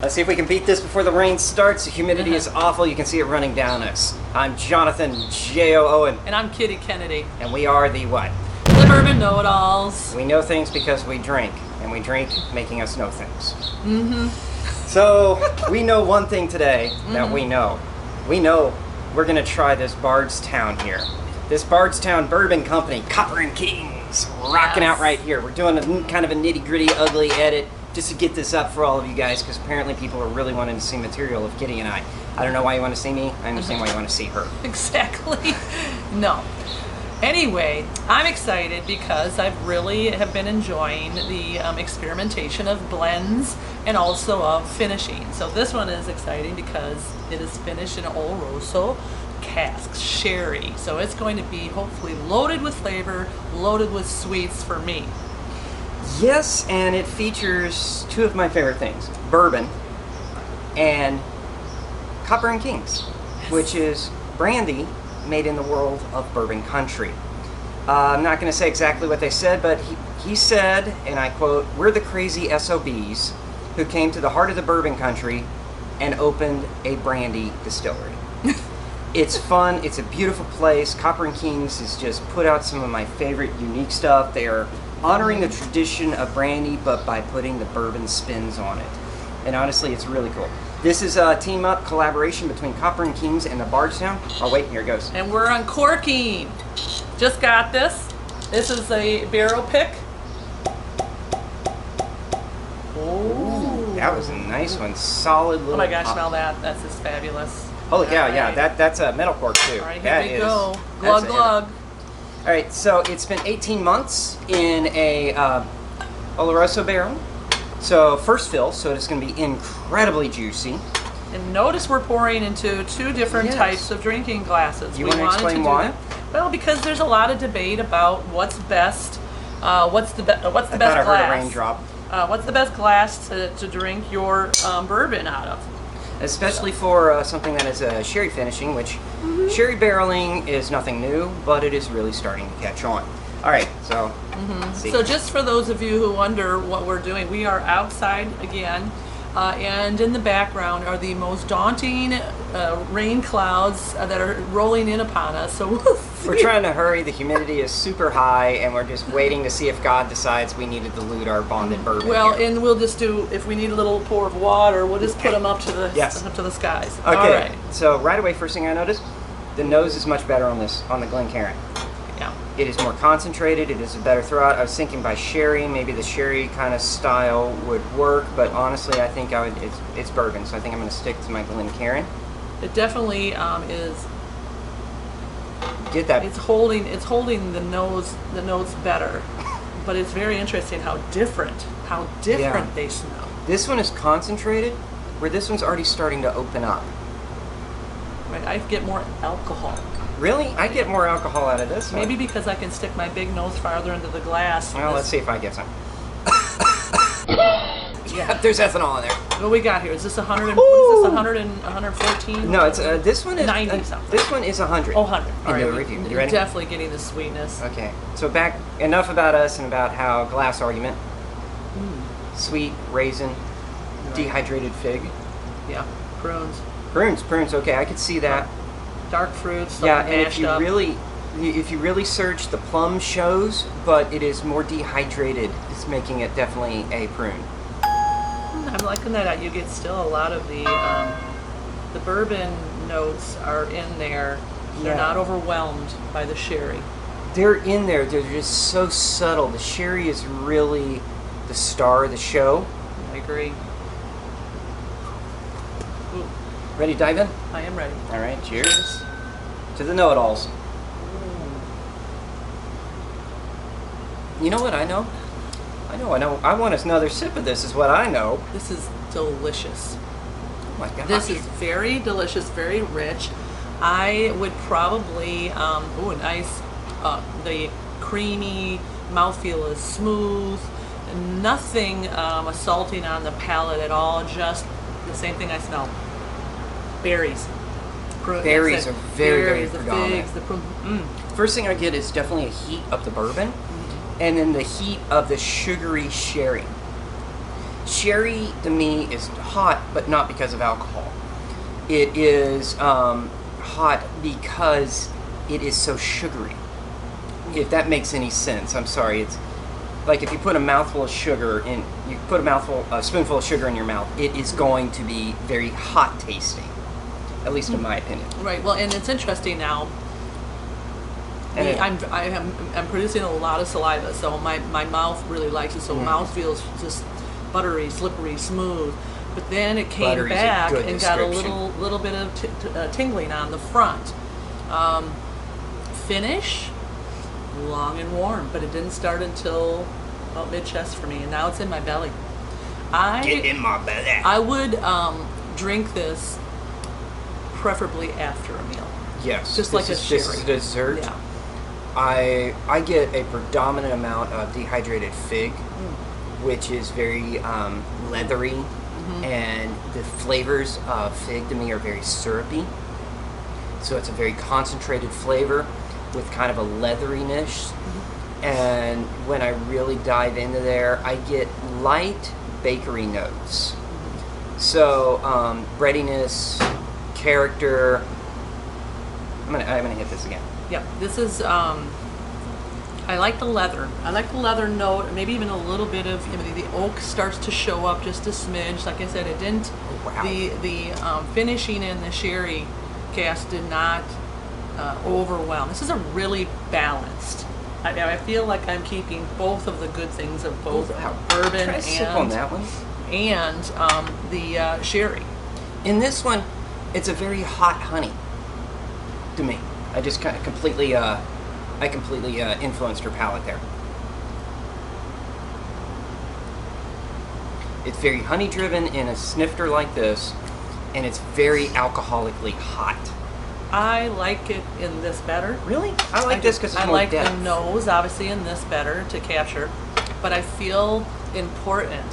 Let's see if we can beat this before the rain starts. The humidity is awful. You can see it running down us. I'm Jonathan J.O. Owen. And I'm Kitty Kennedy. And we are the what? The Bourbon Know-It-Alls. We know things because we drink. And we drink making us know things. Mm-hmm. So, we know one thing today that we know. We know we're going to try this Bardstown here. This Bardstown Bourbon Company, Copper and Kings, rocking out right here. We're doing a kind of a nitty-gritty, ugly edit just to get this up for all of you guys, because apparently people are really wanting to see material of Kitty and I. I don't know why you want to see me. I understand why you want to see her. Exactly. No. Anyway, I'm excited because I really have been enjoying the experimentation of blends and also of finishing. So this one is exciting because it is finished in Oloroso Cask sherry. So it's going to be hopefully loaded with flavor, loaded with sweets for me. Yes, and it features two of my favorite things, bourbon and Copper and Kings, which is brandy made in the world of bourbon country. I'm not going to say exactly what they said, but he said, and I quote, "We're the crazy SOBs who came to the heart of the bourbon country and opened a brandy distillery." It's fun. It's a beautiful place. Copper and Kings has just put out some of my favorite unique stuff. They are honoring the tradition of brandy, but by putting the bourbon spins on it. And honestly, it's really cool. This is a team-up collaboration between Copper and Kings and the Bardstown. Oh wait, here it goes. And we're uncorking. Just got this. This is a barrel pick. Ooh, that was a nice one. Solid little. Oh my gosh, pop. smell that. That's just fabulous. Holy cow, All yeah, right. that's a metal cork too. All right, here That we is- go. that's Glug, a- glug. All right, so it's been 18 months in a Oloroso barrel. So first fill, so it's going to be incredibly juicy. And notice we're pouring into two different Yes. types of drinking glasses. You We wanna wanted explain to do why? that. Well, because there's a lot of debate about what's best. What's the best I thought I glass? heard a raindrop. What's the best glass to drink your bourbon out of? Especially for something that is sherry finishing, which sherry barreling is nothing new, but it is really starting to catch on. All right, so let's see. So just for those of you who wonder what we're doing, we are outside again, and in the background are the most daunting rain clouds that are rolling in upon us. So we'll see. We're trying to hurry. The humidity is super high, and we're just waiting to see if God decides we need to dilute our bonded bourbon. Well, here. and we'll just do, if we need a little pour of water, we'll just put them up to the Yes. up to the skies. Okay, All right. so right away, first thing I noticed, the nose is much better on the Glencairn. Yeah. It is more concentrated. It is a better throw out. I was thinking by sherry, maybe the sherry kind of style would work, but honestly, I think it's bourbon, so I think I'm going to stick to my Glencairn. It definitely is. Get that. It's holding the nose better, but it's very interesting how different Yeah. they smell. This one is concentrated, where this one's already starting to open up. Right, I get more alcohol. Really? I get more alcohol out of this one. Maybe because I can stick my big nose farther into the glass. Well, let's see if I get some. Yeah, there's ethanol in there. What we got here? Is this 100? What is this? 100 and 114? No, it's this one is 90 something. This one is 100. Oh, 100. All In the right, review. You you're ready? definitely getting the sweetness. Okay, so enough about us and about how glass argument. Sweet raisin, dehydrated fig, Yeah, prunes, prunes. Okay, I could see that. dark fruits, Yeah, something and mashed up. if you really search, the plum shows, but it is more dehydrated. It's making it definitely a prune. I'm liking that. You get still a lot of the bourbon notes are in there. They're Yeah. not overwhelmed by the sherry. They're in there. They're just so subtle. The sherry is really the star of the show. I agree. Ooh, Ready to dive in? I am ready. All right, cheers to the know-it-alls. You know what I know? I know. I want another sip of this is what I know. This is delicious. Oh my gosh. This is very delicious, very rich. I would probably, nice, the creamy mouthfeel is smooth, nothing assaulting on the palate at all, just the same thing I smell. Berries. Berries are very, very the predominant. figs, the First thing I get is definitely a heat of the bourbon, and then the heat of the sugary sherry. Sherry to me is hot, but not because of alcohol. It is hot because it is so sugary. If that makes any sense, I'm sorry. It's like if you put a mouthful of sugar in, you put a spoonful of sugar in your mouth, it is going to be very hot tasting, at least in my opinion. Right. Well, and it's interesting now. I'm producing a lot of saliva, so my mouth really likes it. So mouth feels just buttery, slippery, smooth. But then it came Buttery's back a good and got a description. little bit of tingling on the front. Finish, long and warm, but it didn't start until about mid-chest for me, and now it's in my belly. Get in my belly. I would drink this preferably after a meal. Yes. Just like a sherry. This is dessert. Yeah. I get a predominant amount of dehydrated fig, which is very leathery, and the flavors of fig to me are very syrupy. So it's a very concentrated flavor with kind of a leatheriness. And when I really dive into there, I get light bakery notes. So breadiness, character. I'm gonna hit this again. Yep, this is, I like the leather. I like the leather note, maybe even a little bit of, the oak starts to show up just a smidge. Like I said, it didn't, Wow. the finishing in the sherry cask did not overwhelm. This is a really balanced. I feel like I'm keeping both of the good things of both bourbon Try a sip on that one. and the sherry. In this one, it's a very hot honey to me. I just kind of completely influenced her palate there. It's very honey driven in a snifter like this, and it's very alcoholically hot. I like it in this better. Really? I like this because it's more like depth. the nose, obviously, in this better to capture, but I feel important.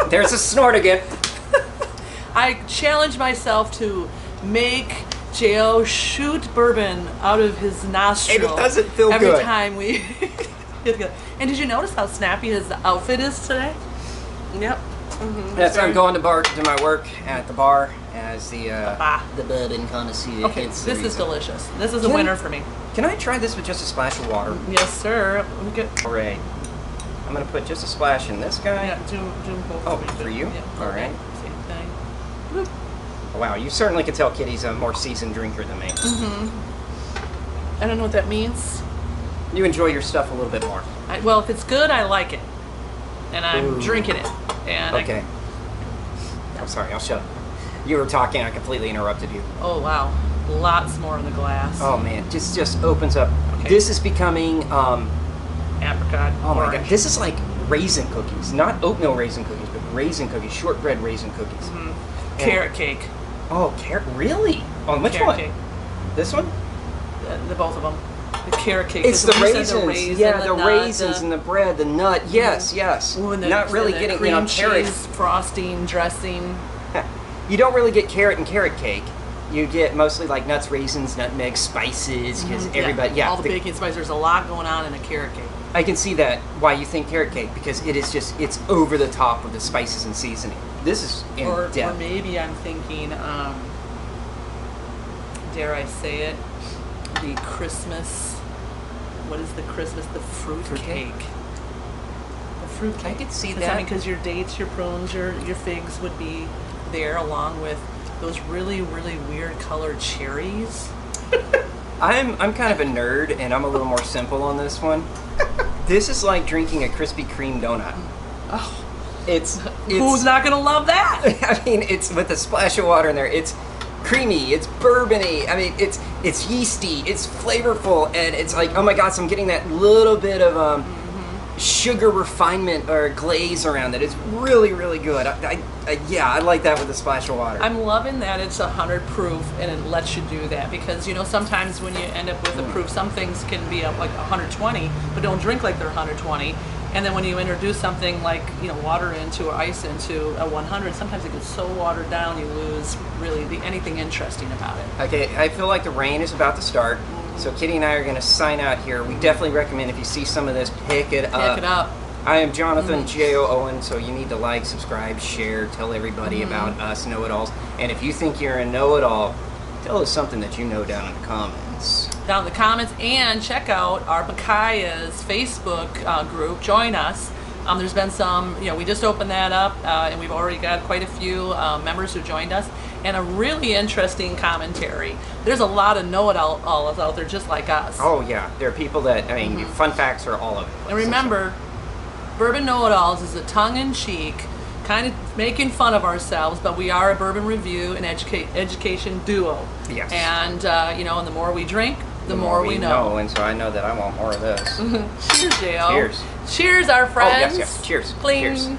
There's a snort again. I challenge myself to make J.O. shoot bourbon out of his nostril. It doesn't feel every good. time we. And did you notice how snappy his outfit is today? Yep. That's I'm going to my work at the bar as the the bourbon connoisseur. Okay, It's this the is reason. delicious. This is a Can I- winner for me. Can I try this with just a splash of water? Yes, sir. We get. All right. I'm gonna put just a splash in this guy. Yeah, do both. Oh, of for you? Yeah. All right. Same thing. Bloop. Wow, you certainly can tell Kitty's a more seasoned drinker than me. I don't know what that means. You enjoy your stuff a little bit more. Well, if it's good, I like it, and I'm Ooh. drinking it. And Okay. I'm sorry, I'll shut up. You were talking, I completely interrupted you. Oh wow, lots more in the glass. Oh man, just opens up. Okay. This is becoming, Apricot. oh my orange. god, this is like raisin cookies. Not oatmeal raisin cookies, but raisin cookies, shortbread raisin cookies. Carrot cake. Oh, carrot, really? On which Carrot one? cake. This one? The both of them. The carrot cake. It's the Because raisins. we said Yeah, the nut, raisins and the bread, the nut. Yes, yes. Ooh, and the, Not really and the getting, cream carrot. cheese, frosting, dressing. You don't really get carrot and carrot cake. You get mostly like nuts, raisins, nutmeg, spices, because everybody, all the baking spices. There's a lot going on in a carrot cake. I can see that, why you think carrot cake, because it is just, it's over the top with the spices and seasoning. This is in Or depth. maybe I'm thinking, dare I say it, the Christmas. What is the Christmas? The fruit Fruitcake? cake. The fruit cake. I could see 'Cause, that. I mean, because your dates, your prunes, your figs would be there along with those really, really weird colored cherries. I'm kind of a nerd, and I'm a little more simple on this one. This is like drinking a Krispy Kreme donut. Oh, It's who's not gonna love that? I mean, it's with a splash of water in there. It's creamy, it's bourbony. I mean, it's yeasty, it's flavorful, and it's like, oh my gosh, I'm getting that little bit of sugar refinement or glaze around it. It's really, really good. Yeah, I like that with a splash of water. I'm loving that it's 100 proof and it lets you do that, because you know sometimes when you end up with a proof, some things can be up like 120, but don't drink like they're 120. And then when you introduce something like, you know, water into or ice into a 100, sometimes it gets so watered down you lose really anything interesting about it. Okay, I feel like the rain is about to start, so Kitty and I are going to sign out here. We definitely recommend, if you see some of this, pick it up. Pick it up. I am Jonathan J.O. Owen, so you need to like, subscribe, share, tell everybody about us know-it-alls. And if you think you're a know-it-all, tell us something that you know down in the comments. Down in the comments, and check out our BaKyAh's Facebook group. Join us. There's been some, we just opened that up, and we've already got quite a few members who joined us, and a really interesting commentary. There's a lot of know-it-alls out there just like us. Oh yeah, there are people that, fun facts are all over the place. And remember, Bourbon Know-It-Alls is a tongue-in-cheek, kind of making fun of ourselves, but we are a bourbon review and education duo. Yes. And, and the more we drink, the more we know. And so I know that I want more of this. Cheers, J.O. Cheers. Cheers, our friends. Oh, yes. Cheers. Cling. Cheers.